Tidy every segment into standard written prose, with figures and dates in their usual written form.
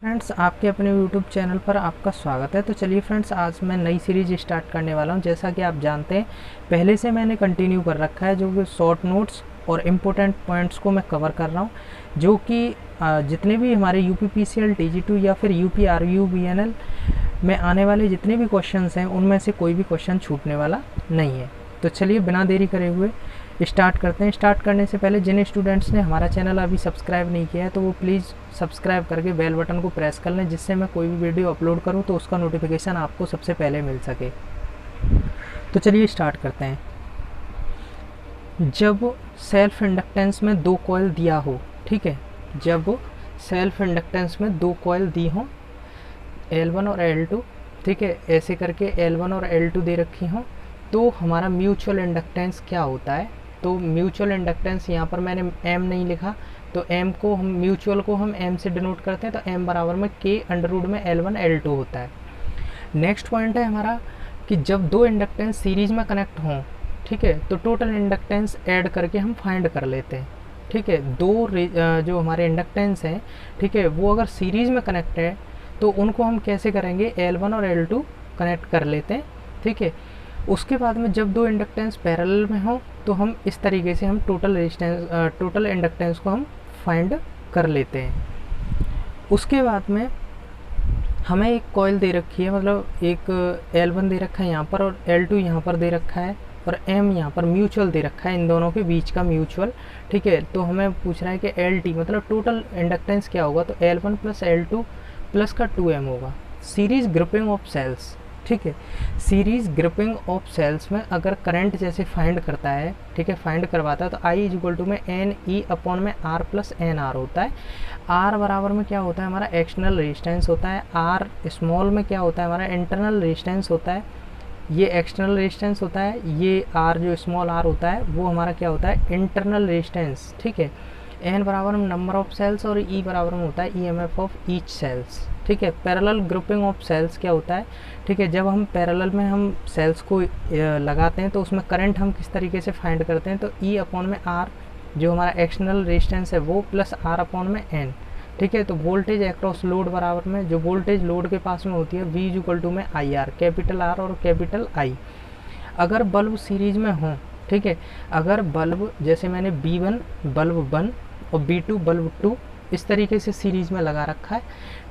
Friends, आपके अपने YouTube channel पर आपका स्वागत है। तो चलिए फ्रेंड्स, आज मैं नई सीरीज स्टार्ट करने वाला हूं। जैसा कि आप जानते हैं, पहले से मैंने कंटिन्यू कर रखा है, जो कि शॉर्ट नोट्स और इम्पोर्टेंट पॉइंट्स को मैं कवर कर रहा हूं, जो कि जितने भी हमारे यूपी पीसीएल टीजी2 या फिर यूपी आरयू बीएनएल में आने वाले जितने भी क्वेश्चंस हैं, उनमें से कोई भी क्वेश्चन छूटने वाला नहीं है। तो चलिए बिना देरी करे हुए स्टार्ट करते हैं। स्टार्ट करने से पहले जिन स्टूडेंट्स ने हमारा चैनल अभी सब्सक्राइब नहीं किया है, तो वो प्लीज़ सब्सक्राइब करके बेल बटन को प्रेस कर लें, जिससे मैं कोई भी वीडियो अपलोड करूं तो उसका नोटिफिकेशन आपको सबसे पहले मिल सके। तो चलिए स्टार्ट करते हैं। जब सेल्फ इंडक्टेंस में दो कॉइल दिया हो, ठीक है, जब सेल्फ इंडक्टेंस में दो कॉइल दी हो L1 और L2, ठीक है, ऐसे करके L1 और L2 दे रखी हों, तो हमारा म्यूचुअल इंडक्टेंस क्या होता है। तो म्यूचुअल इंडक्टेंस यहाँ पर मैंने m नहीं लिखा, तो m को हम म्यूचुअल को हम m से डिनोट करते हैं, तो m बराबर में k अंडर रूट में L1 L2 होता है। नेक्स्ट पॉइंट है हमारा कि जब दो इंडक्टेंस सीरीज में कनेक्ट हों, ठीक है, तो टोटल इंडक्टेंस ऐड करके हम फाइंड कर लेते हैं, ठीक है। जो हमारे इंडक्टेंस हैं, ठीक है, वो अगर सीरीज में कनेक्ट है तो उनको हम कैसे करेंगे, L1 और L2 कनेक्ट कर लेते हैं, ठीक है। उसके बाद में जब दो इंडक्टेंस पैरेलल में हो, तो हम इस तरीके से हम टोटल इंडक्टेंस को हम फाइंड कर लेते हैं। उसके बाद में हमें एक कॉइल दे रखी है, मतलब एक L1 दे रखा है यहाँ पर और L2 यहाँ पर दे रखा है, और M यहाँ पर म्यूचुअल दे रखा है, इन दोनों के बीच का म्यूचुअल, ठीक है। तो हमें पूछ रहा है कि LT मतलब टोटल इंडक्टेंस क्या होगा, तो L1 प्लस L2 प्लस का 2M होगा। सीरीज ग्रुपिंग ऑफ सेल्स, ठीक है, सीरीज ग्रुपिंग ऑफ सेल्स में अगर करंट जैसे फाइंड करता है, ठीक है, फाइंड करवाता है, तो I इज इक्वल टू में एन ई अपॉन में R प्लस एन आर होता है। R बराबर में क्या होता है हमारा एक्सटर्नल रेजिस्टेंस होता है, R स्मॉल में क्या होता है हमारा इंटरनल रेजिस्टेंस होता है, ये एक्सटर्नल रेजिस्टेंस होता है, ये R जो स्मॉल r होता है वो हमारा क्या होता है इंटरनल रेजिस्टेंस, ठीक है। n बराबर में नंबर ऑफ सेल्स और E बराबर में होता है EMF ऑफ ईच सेल्स, ठीक है। पैरेलल ग्रुपिंग ऑफ सेल्स क्या होता है, ठीक है, जब हम पैरेलल में हम सेल्स को लगाते हैं तो उसमें करंट हम किस तरीके से फाइंड करते हैं, तो E अपॉन में R जो हमारा एक्सटर्नल रेजिस्टेंस है वो प्लस R अपॉन में N, ठीक है। तो वोल्टेज अक्रॉस लोड बराबर में जो वोल्टेज लोड के पास में होती है V इज इक्वल टू में IR, कैपिटल R और कैपिटल I। अगर बल्ब सीरीज में हों, ठीक है, अगर बल्ब जैसे मैंने B1 बल्ब 1 और B2 बल्ब 2 इस तरीके से सीरीज में लगा रखा है,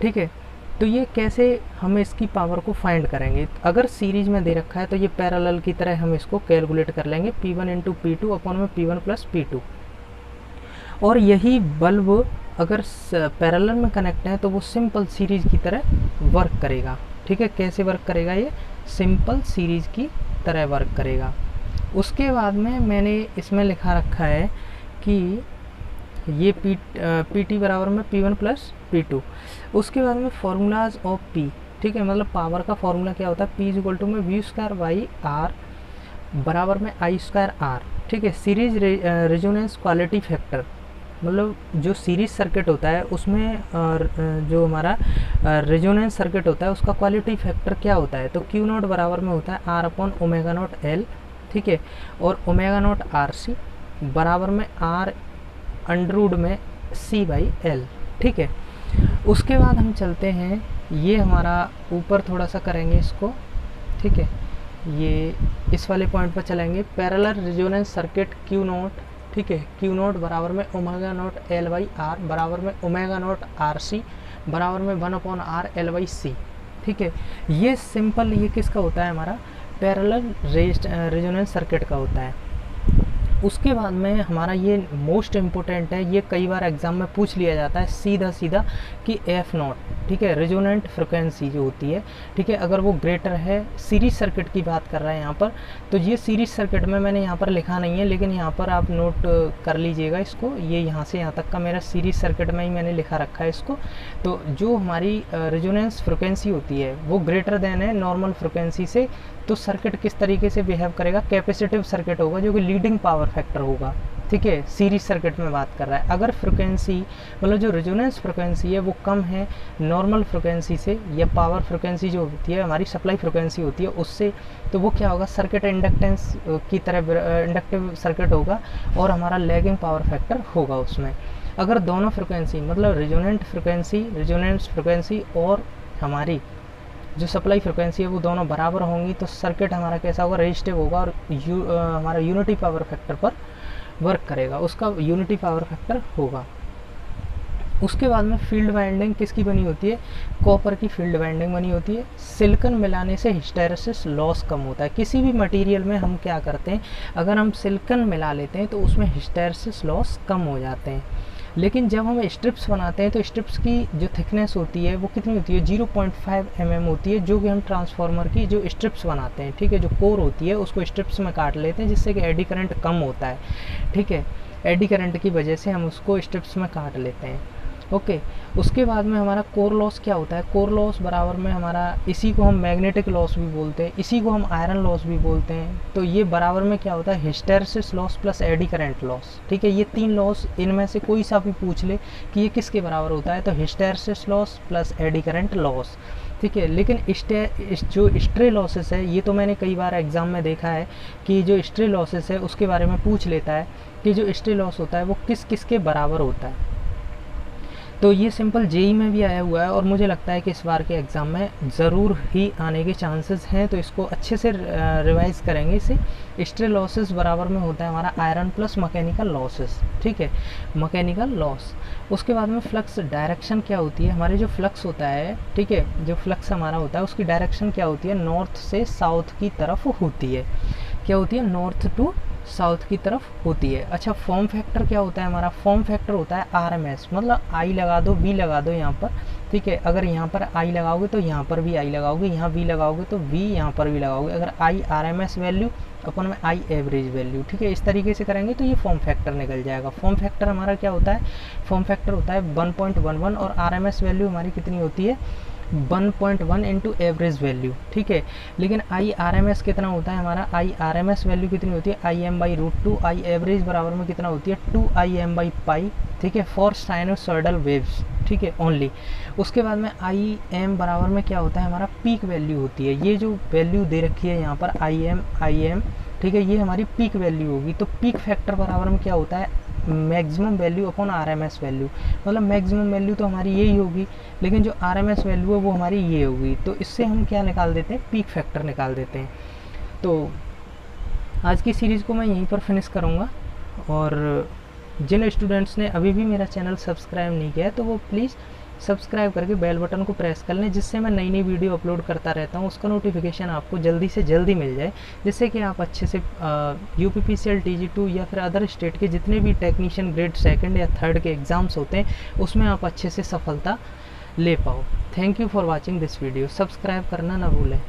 ठीक है, तो ये कैसे हम इसकी पावर को फाइंड करेंगे। अगर सीरीज में दे रखा है तो ये पैरेलल की तरह हम इसको कैलकुलेट कर लेंगे, P1 इंटू P2 अपॉन में P1 प्लस P2। और यही बल्ब अगर पैरेलल में कनेक्ट है तो वो सिंपल सीरीज की तरह वर्क करेगा, ठीक है। कैसे वर्क करेगा, ये सिंपल सीरीज की तरह वर्क करेगा। उसके बाद में मैंने इसमें लिखा रखा है कि ये PT बराबर में P1 प्लस P2। उसके बाद में फार्मूलाज ऑफ P, ठीक है, मतलब पावर का फार्मूला क्या होता है, P इज इक्वल टू में V स्क्वायर बाई R बराबर में I स्क्वायर R, ठीक है। सीरीज रेजोनेंस क्वालिटी फैक्टर, मतलब जो सीरीज सर्किट होता है उसमें जो हमारा रेजोनेंस सर्किट होता है उसका क्वालिटी फैक्टर क्या होता है, तो Q नोट बराबर में होता है R upon omega naught L, ठीक है, और ओमेगा नोट RC बराबर में R अंडर रूट में C बाई L, ठीक है। उसके बाद हम चलते हैं, ये हमारा ऊपर थोड़ा सा करेंगे इसको, ठीक है, ये इस वाले पॉइंट पर चलेंगे। Parallel resonance circuit Q note, ठीक है, Q नोट बराबर में omega naught L by R बराबर में ओमेगा नोट RC बराबर में 1 upon R L by C, ठीक है। ये सिंपल ये किसका होता है, हमारा पैरेलल रेजोनेंस सर्किट का होता है। उसके बाद में हमारा ये मोस्ट इम्पोर्टेंट है, ये कई बार एग्जाम में पूछ लिया जाता है सीधा सीधा कि F नॉट, ठीक है, रेजोनेंट फ्रिक्वेंसी जो होती है, ठीक है, अगर वो ग्रेटर है, सीरीज सर्किट की बात कर रहे हैं यहाँ पर, तो ये सीरीज सर्किट में मैंने यहाँ पर लिखा नहीं है, लेकिन यहाँ पर आप नोट कर लीजिएगा इसको, ये यहाँ से यहाँ तक का मेरा सीरीज सर्किट में ही मैंने लिखा रखा है इसको। तो जो हमारी रेजोनेंस फ्रिक्वेंसी होती है वो ग्रेटर देन है नॉर्मल फ्रिक्वेंसी से, तो सर्किट किस तरीके से बिहेव करेगा, कैपेसिटिव सर्किट होगा जो कि लीडिंग पावर फैक्टर होगा, ठीक है, सीरीज सर्किट में बात कर रहा है। अगर फ्रिक्वेंसी मतलब जो रेजोनेंस फ्रिक्वेंसी है वो कम है नॉर्मल फ्रिक्वेंसी से, या पावर फ्रिक्वेंसी जो होती है हमारी सप्लाई फ्रिक्वेंसी होती है उससे, तो वो क्या होगा, सर्किट इंडक्टेंस की तरह इंडक्टिव सर्किट होगा और हमारा लैगिंग पावर फैक्टर होगा उसमें। अगर दोनों फ्रिक्वेंसी मतलब रेजोनेंस फ्रिक्वेंसी और हमारी जो सप्लाई फ्रिक्वेंसी है वो दोनों बराबर होंगी तो सर्किट हमारा कैसा होगा, रेजिस्टिव होगा और हमारा यूनिटी पावर फैक्टर पर वर्क करेगा, उसका यूनिटी पावर फैक्टर होगा। उसके बाद में फील्ड वाइंडिंग किसकी बनी होती है, कॉपर की फील्ड वाइंडिंग बनी होती है। सिलिकॉन मिलाने से हिस्टैरिसीस लॉस कम होता है। किसी भी मटेरियल में हम क्या करते हैं, अगर हम सिलिकॉन मिला लेते हैं तो उसमें हिस्टैरिसीस लॉस कम हो जाते हैं। लेकिन जब हम स्ट्रिप्स बनाते हैं तो स्ट्रिप्स की जो थिकनेस होती है वो कितनी होती है, 0.5 mm होती है, जो कि हम ट्रांसफार्मर की जो स्ट्रिप्स बनाते हैं, ठीक है, जो कोर होती है उसको स्ट्रिप्स में काट लेते हैं जिससे कि एडी करंट कम होता है, ठीक है, एडी करंट की वजह से हम उसको स्ट्रिप्स में काट लेते हैं। ओके उसके बाद में हमारा कोर लॉस क्या होता है, कोर लॉस बराबर में हमारा, इसी को हम मैग्नेटिक लॉस भी बोलते हैं, इसी को हम आयरन लॉस भी बोलते हैं। तो ये बराबर में क्या होता है, hysteresis loss plus eddy current loss, ठीक है। ये तीन लॉस, इनमें से कोई सा भी पूछ ले कि ये किसके बराबर होता है, तो hysteresis loss plus eddy current loss, ठीक है। लेकिन जो स्ट्रे लॉसेस है, ये तो मैंने कई बार एग्जाम में देखा है कि जो स्ट्रे लॉसेस है उसके बारे में पूछ लेता है कि जो स्ट्रे लॉस होता है वो किस किस के बराबर होता है। तो ये सिंपल जेई में भी आया हुआ है और मुझे लगता है कि इस बार के एग्ज़ाम में ज़रूर ही आने के चांसेस हैं, तो इसको अच्छे से रिवाइज़ करेंगे। इसे स्ट्रे लॉसेस बराबर में होता है हमारा आयरन प्लस मैकेनिकल लॉसेस, ठीक है, मैकेनिकल लॉस। उसके बाद में फ्लक्स डायरेक्शन क्या होती है, हमारे जो फ्लक्स होता है, ठीक है, जो फ्लक्स हमारा होता है उसकी डायरेक्शन क्या होती है, नॉर्थ से साउथ की तरफ होती है। क्या होती है, नॉर्थ टू साउथ की तरफ होती है। अच्छा, फॉर्म फैक्टर क्या होता है हमारा, फॉर्म फैक्टर होता है आरएमएस, मतलब आई लगा दो, बी लगा दो यहाँ पर, ठीक है। अगर यहाँ पर आई लगाओगे तो यहाँ पर भी आई लगाओगे, यहाँ बी लगाओगे तो बी यहाँ पर भी लगाओगे। अगर आई आरएमएस वैल्यू अपन में आई एवरेज वैल्यू, ठीक है, इस तरीके से करेंगे तो ये फॉर्म फैक्टर निकल जाएगा। फॉर्म फैक्टर हमारा क्या होता है, फॉर्म फैक्टर होता है 1.11 और आरएमएस वैल्यू हमारी कितनी होती है, 1.1 इंटू एवरेज वैल्यू, ठीक है। लेकिन आई आर एम एस कितना होता है हमारा, I R M S value कितनी होती है, I M by root 2, I average बराबर में कितना होती है 2 आई एम बाई पाई, ठीक है, फॉर साइनोसॉइडल वेव्स, ठीक है, ओनली। उसके बाद में आई एम बराबर में क्या होता है हमारा पीक वैल्यू होती है। ये जो वैल्यू दे रखी है यहाँ पर आई एम, ठीक है, ये हमारी पीक वैल्यू होगी। तो पीक फैक्टर बराबर में क्या होता है, maximum value upon RMS value, मतलब मैक्सिमम वैल्यू तो हमारी यही होगी, लेकिन जो आरएमएस वैल्यू है वो हमारी ये होगी। तो इससे हम क्या निकाल देते हैं, पीक फैक्टर निकाल देते हैं। तो आज की सीरीज़ को मैं यहीं पर फिनिश करूँगा, और जिन स्टूडेंट्स ने अभी भी मेरा चैनल सब्सक्राइब नहीं किया है तो वो प्लीज़ सब्सक्राइब करके बेल बटन को प्रेस कर लें, जिससे मैं नई नई वीडियो अपलोड करता रहता हूँ उसका नोटिफिकेशन आपको जल्दी से जल्दी मिल जाए, जिससे कि आप अच्छे से यूपीपीसीएल TG2 या फिर अदर स्टेट के जितने भी टेक्नीशियन ग्रेड 2 या 3 के एग्ज़ाम्स होते हैं उसमें आप अच्छे से सफलता ले पाओ। Thank you for watching this video, subscribe करना ना भूलें।